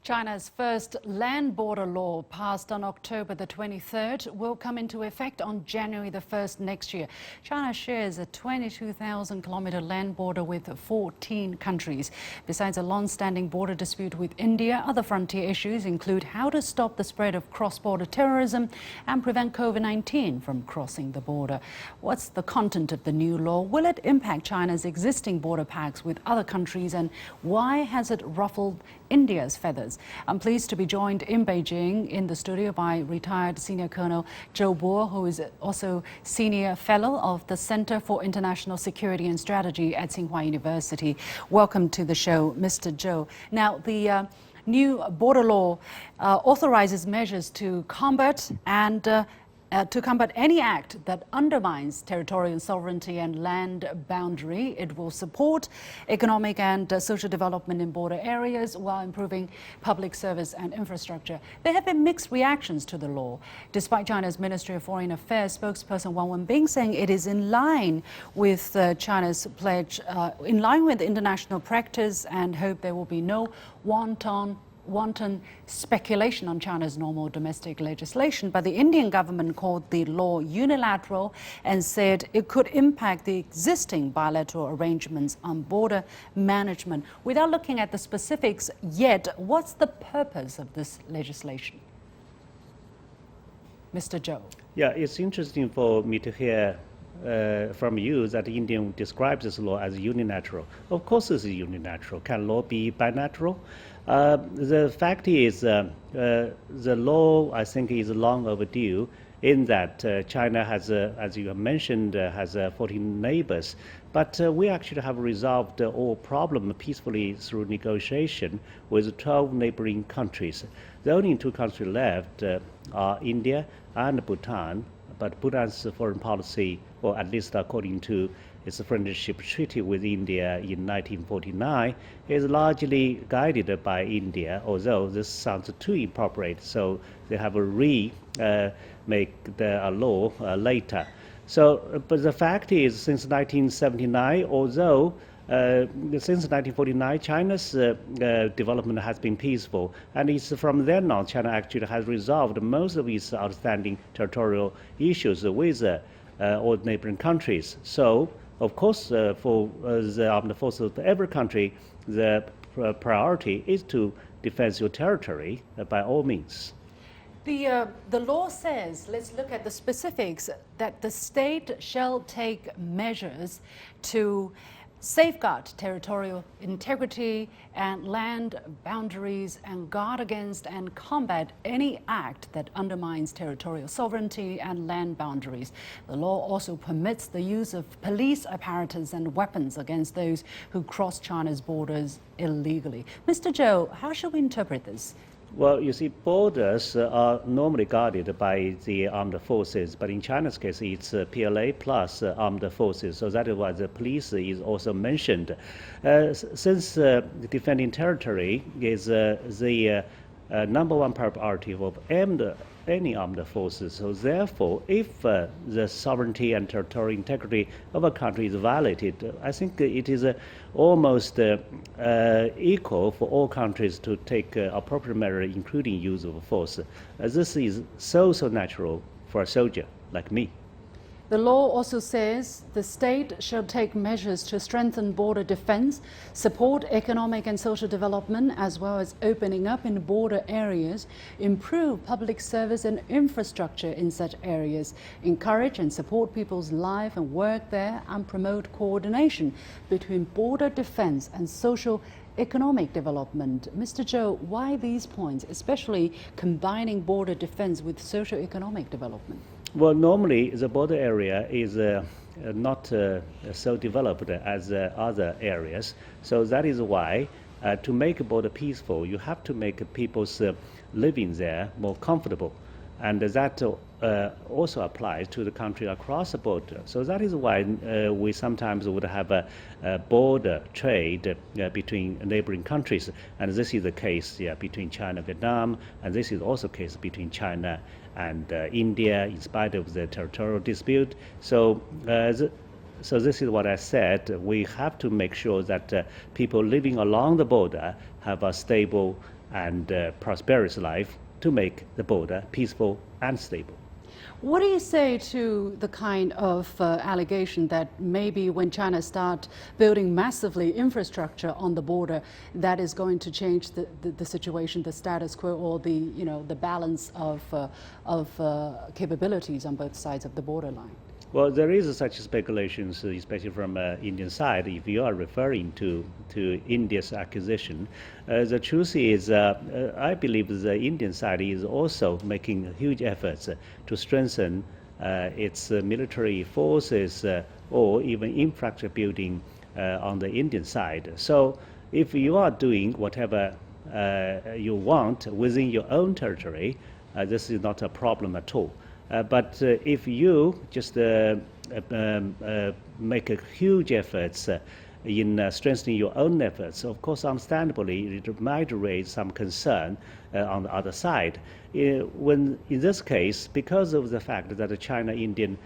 China's first land border law, passed on October the 23rd, will come into effect on January the 1st next year. China shares a 22,000-kilometer land border with 14 countries. Besides a long-standing border dispute with India, other frontier issues include how to stop the spread of cross-border terrorism and prevent COVID-19 from crossing the border. What's the content of the new law? Will it impact China's existing border pacts with other countries, and why has it ruffled India's feathers? I'm pleased to be joined in Beijing in the studio by retired Senior Colonel Zhou Bo, who is also Senior Fellow of the Center for International Security and Strategy at Tsinghua University. Welcome to the show, Mr. Zhou. Now, the new border law authorizes measures to combat any act that undermines territorial sovereignty and land boundary. It will support economic and social development in border areas while improving public service and infrastructure. There have been mixed reactions to the law, despite China's Ministry of Foreign Affairs spokesperson Wang Wenbin saying it is in line with China's pledge, in line with international practice, and hope there will be no wanton speculation on China's normal domestic legislation. But the Indian government called the law unilateral and said it could impact the existing bilateral arrangements on border management. Without looking at the specifics yet, what's the purpose of this legislation? Mr. Zhou. Yeah, it's interesting for me to hear from you that the Indian describes this law as unilateral. Of course it's unilateral. Can law be bilateral? The fact is the law, I think, is long overdue in that China has, as you have mentioned, has 14 neighbors. But we actually have resolved all problems peacefully through negotiation with 12 neighboring countries. The only two countries left are India and Bhutan. But Bhutan's foreign policy, or at least according to its friendship treaty with India in 1949, is largely guided by India, although this sounds too inappropriate, so they have a make the law later. So, but the fact is, since 1979, although since 1949, China's development has been peaceful, and it's from then on China actually has resolved most of its outstanding territorial issues with all neighboring countries. So, of course, for the armed forces of every country, the priority is to defend your territory by all means. The law says, let's look at the specifics, that the state shall take measures to safeguard territorial integrity and land boundaries and guard against and combat any act that undermines territorial sovereignty and land boundaries. The law also permits the use of police apparatus and weapons against those who cross China's borders illegally. Mr. Zhou, how should we interpret this? Well, you see, borders are normally guarded by the armed forces, but in China's case, it's PLA plus armed forces, so that is why the police is also mentioned. Since defending territory is the number one priority of any armed forces, so therefore, if the sovereignty and territorial integrity of a country is violated, I think it is almost equal for all countries to take appropriate measures, including use of force. This is so natural for a soldier like me. The law also says the state shall take measures to strengthen border defense, support economic and social development, as well as opening up in border areas, improve public service and infrastructure in such areas, encourage and support people's life and work there, and promote coordination between border defense and social economic development. Mr. Zhou, why these points, especially combining border defense with socio-economic development? Well, normally the border area is not so developed as other areas. So that is why to make a border peaceful, you have to make people's living there more comfortable. And that also applies to the country across the border. So that is why we sometimes would have a border trade between neighboring countries. And this is the case between China and Vietnam, and this is also the case between China and India, in spite of the territorial dispute. So this is what I said. We have to make sure that people living along the border have a stable and prosperous life to make the border peaceful and stable. What do you say to the kind of allegation that maybe when China starts building massively infrastructure on the border, that is going to change the situation, the status quo, or the balance of capabilities on both sides of the borderline? Well, there is such speculations, especially from Indian side. If you are referring to India's accusation, the truth is, I believe the Indian side is also making huge efforts to strengthen its military forces or even infrastructure building on the Indian side. So, if you are doing whatever you want within your own territory, this is not a problem at all. But if you just make a huge efforts in strengthening your own efforts, of course, understandably, it might raise some concern on the other side. When in this case, because of the fact that the China-Indian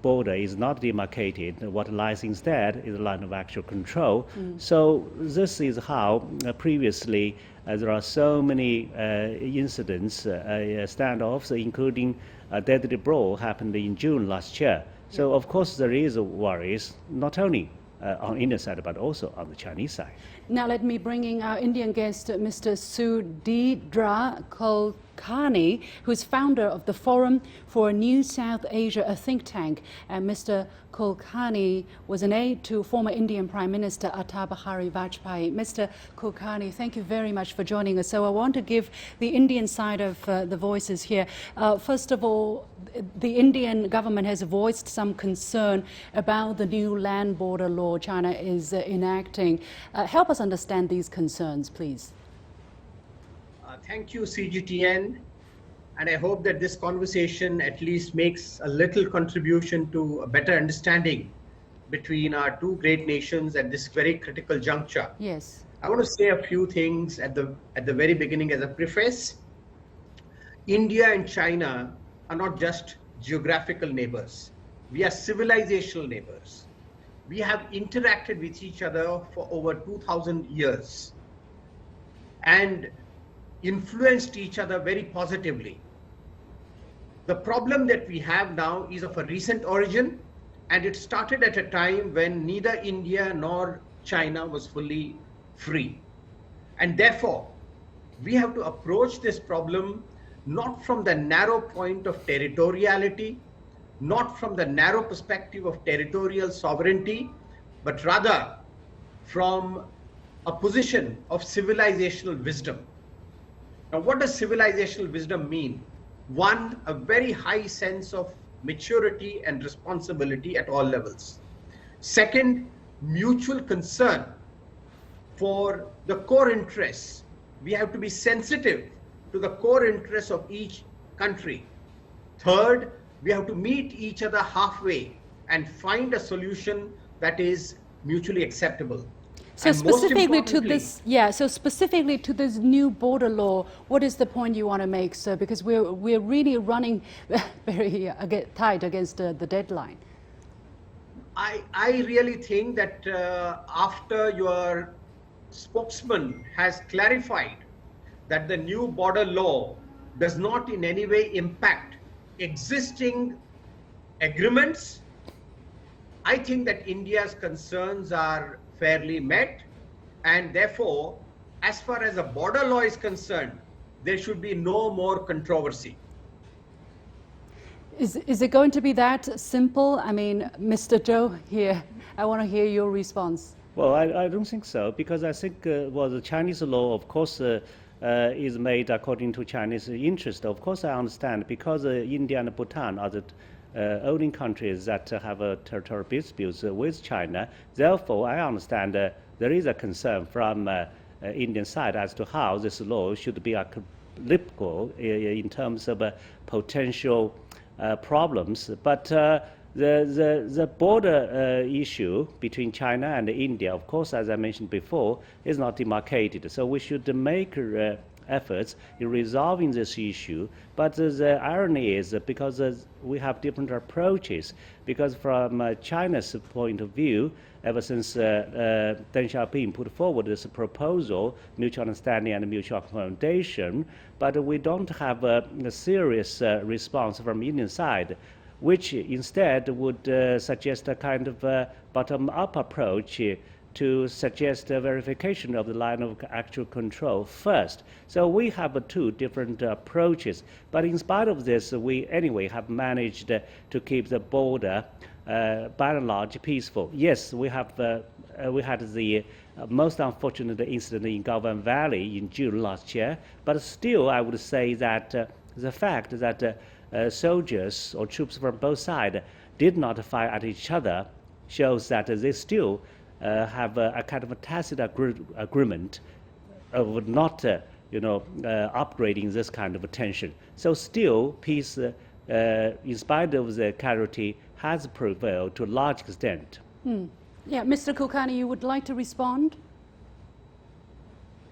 border is not demarcated, what lies instead is a line of actual control. So this is how previously there are so many incidents, standoffs, including a deadly brawl happened in June last year. So of course there is worries, not only on Indian side, but also on the Chinese side. Now let me bring in our Indian guest, Mr. Sudhindra Kulkarni, who is founder of the Forum for New South Asia, a think tank. And Mr. Kulkarni was an aide to former Indian Prime Minister Atal Bihari Vajpayee. Mr. Kulkarni, thank you very much for joining us. So I want to give the Indian side of the voices here. First of all, the Indian government has voiced some concern about the new land border law China is enacting. Help us understand these concerns, please. Thank you, CGTN. And I hope that this conversation at least makes a little contribution to a better understanding between our two great nations at this very critical juncture. Yes. I want to say a few things at the very beginning as a preface. India and China are not just geographical neighbors. We are civilizational neighbors. We have interacted with each other for over 2,000 years and influenced each other very positively. The problem that we have now is of a recent origin, and it started at a time when neither India nor China was fully free. And therefore, we have to approach this problem not from the narrow point of territoriality, not from the narrow perspective of territorial sovereignty, but rather from a position of civilizational wisdom. Now, what does civilizational wisdom mean? One, a very high sense of maturity and responsibility at all levels. Second, mutual concern for the core interests. We have to be sensitive to the core interests of each country. Third, we have to meet each other halfway and find a solution that is mutually acceptable. So specifically to this, so specifically to this new border law, what is the point you want to make, sir? Because we're really running very tight against the deadline. I really think that after your spokesman has clarified that the new border law does not in any way impact existing agreements, I think that India's concerns are fairly met, and therefore, as far as the border law is concerned, there should be no more controversy. Is it going to be that simple? I mean, Mr. Zhou here, I want to hear your response. Well, I don't think so, because I think the Chinese law, of course, is made according to Chinese interest. Of course, I understand, because India and Bhutan are the only countries that have territorial disputes with China. Therefore, I understand there is a concern from Indian side as to how this law should be applicable in terms of potential problems. But the border issue between China and India, of course, as I mentioned before, is not demarcated. So we should make efforts in resolving this issue. But the irony is that because we have different approaches, because from China's point of view, ever since Deng Xiaoping put forward this proposal, mutual understanding and mutual accommodation, but we don't have a serious response from Indian side, which instead would suggest a kind of bottom-up approach to suggest a verification of the line of actual control first. So we have two different approaches, but in spite of this, we anyway have managed to keep the border by and large peaceful. Yes, we had the most unfortunate incident in Galvan Valley in June last year, but still I would say that the fact that soldiers or troops from both sides did not fire at each other shows that they still have a kind of a tacit agreement of not, upgrading this kind of tension. So still, peace, in spite of the casualty, has prevailed to a large extent. Yeah, Mr. Kulkarni, you would like to respond?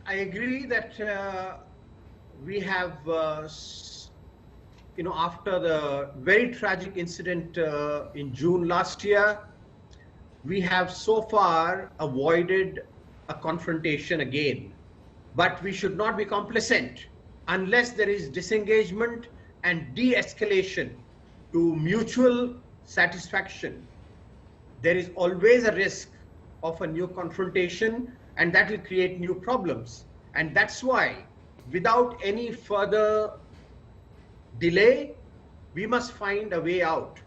I agree that we have, after the very tragic incident in June last year, we have so far avoided a confrontation again. But we should not be complacent unless there is disengagement and de-escalation to mutual satisfaction. There is always a risk of a new confrontation, and that will create new problems. And that's why, without any further delay, we must find a way out.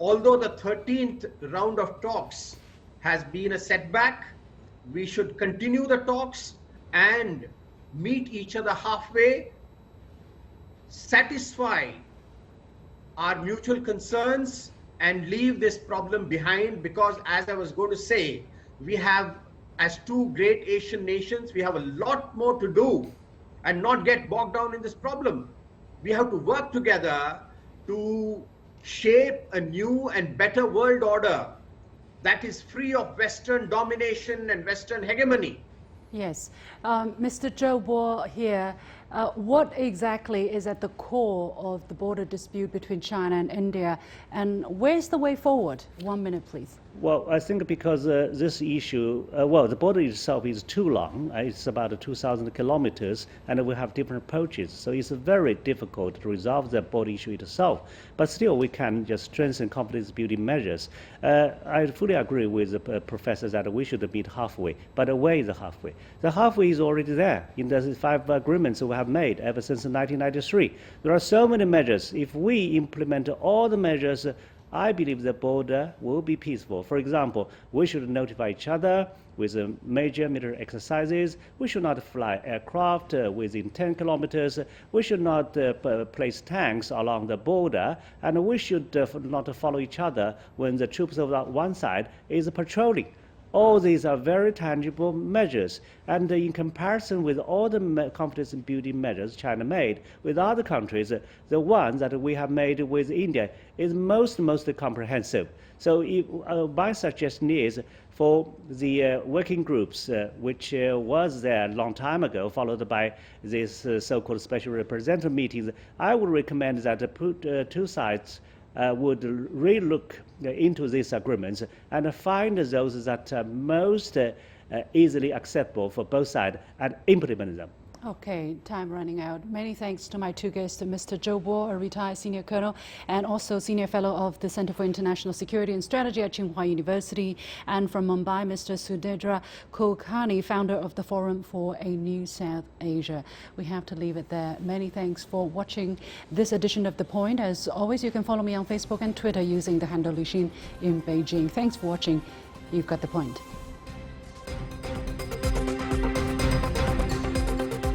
Although the 13th round of talks has been a setback, we should continue the talks and meet each other halfway, satisfy our mutual concerns, and leave this problem behind, because as I was going to say, we have, as two great Asian nations, we have a lot more to do and not get bogged down in this problem. We have to work together to shape a new and better world order that is free of Western domination and Western hegemony. Yes. Mr. Zhou Bo here, what exactly is at the core of the border dispute between China and India, and where's the way forward? 1 minute, please. Well, I think because this issue, the border itself is too long. It's about 2,000 kilometers, and we have different approaches. So it's very difficult to resolve the border issue itself. But still, we can just strengthen confidence building measures. I fully agree with the professor that we should meet halfway, but where is the halfway? The halfway is already there in the 5 agreements we have made ever since 1993. There are so many measures. If we implement all the measures, I believe the border will be peaceful. For example, we should notify each other with major military exercises. We should not fly aircraft within 10 kilometers. We should not place tanks along the border. And we should not follow each other when the troops of one side is patrolling. All these are very tangible measures, and in comparison with all the confidence building measures China made with other countries, the one that we have made with India is most comprehensive. So my suggestion is for the working groups, which was there a long time ago, followed by this so-called special representative meetings, I would recommend that the two sides would re-look into these agreements and find those that are most easily acceptable for both sides and implement them. Okay, time running out. Many thanks to my two guests, Mr. Zhou Bo, a retired senior colonel and also senior fellow of the Center for International Security and Strategy at Tsinghua University, and from Mumbai, Mr. Sudhindra Kulkarni, founder of the Forum for a New South Asia. We have to leave it there. Many thanks for watching this edition of The Point. As always, you can follow me on Facebook and Twitter using the handle Lishin in Beijing. Thanks for watching. You've got The Point.